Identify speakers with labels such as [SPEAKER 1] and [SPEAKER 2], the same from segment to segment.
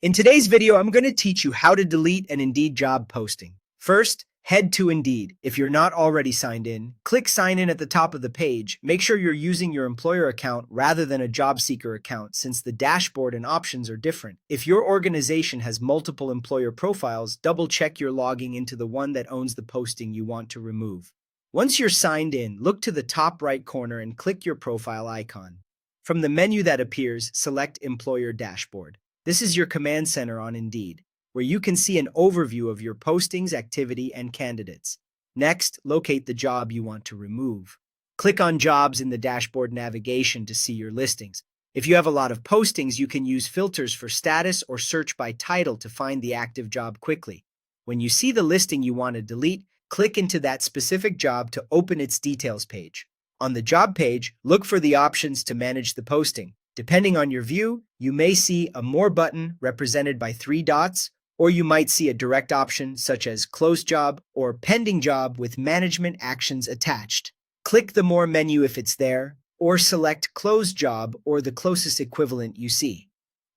[SPEAKER 1] In today's video, I'm going to teach you how to delete an Indeed job posting. First, head to Indeed. If you're not already signed in, click Sign In at the top of the page. Make sure you're using your employer account rather than a job seeker account since the dashboard and options are different. If your organization has multiple employer profiles, double-check you're logging into the one that owns the posting you want to remove. Once you're signed in, look to the top right corner and click your profile icon. From the menu that appears, select Employer Dashboard. This is your command center on Indeed, where you can see an overview of your postings, activity, and candidates. Next, locate the job you want to remove. Click on Jobs in the dashboard navigation to see your listings. If you have a lot of postings, you can use filters for status or search by title to find the active job quickly. When you see the listing you want to delete, click into that specific job to open its details page. On the job page, look for the options to manage the posting. Depending on your view, you may see a More button represented by 3 dots, or you might see a direct option such as Close Job or Pending Job with management actions attached. Click the More menu if it's there, or select Close Job or the closest equivalent you see.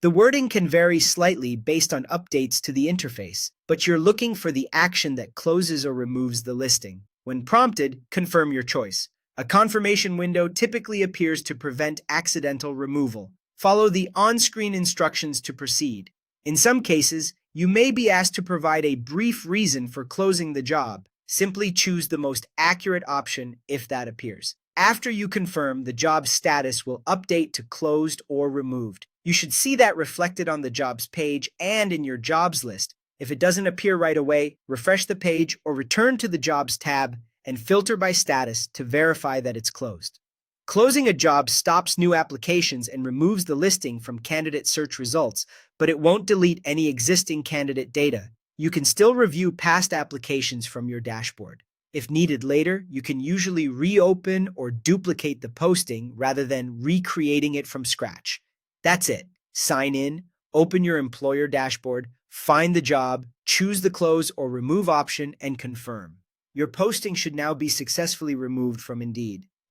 [SPEAKER 1] The wording can vary slightly based on updates to the interface, but you're looking for the action that closes or removes the listing. When prompted, confirm your choice. A confirmation window typically appears to prevent accidental removal. Follow the on-screen instructions to proceed. In some cases, you may be asked to provide a brief reason for closing the job. Simply choose the most accurate option if that appears. After you confirm, the job status will update to closed or removed. You should see that reflected on the jobs page and in your jobs list. If it doesn't appear right away, refresh the page or return to the Jobs tab and filter by status to verify that it's closed. Closing a job stops new applications and removes the listing from candidate search results, but it won't delete any existing candidate data. You can still review past applications from your dashboard. If needed later, you can usually reopen or duplicate the posting rather than recreating it from scratch. That's it. Sign in, open your employer dashboard, find the job, choose the close or remove option, and confirm. Your posting should now be successfully removed from Indeed.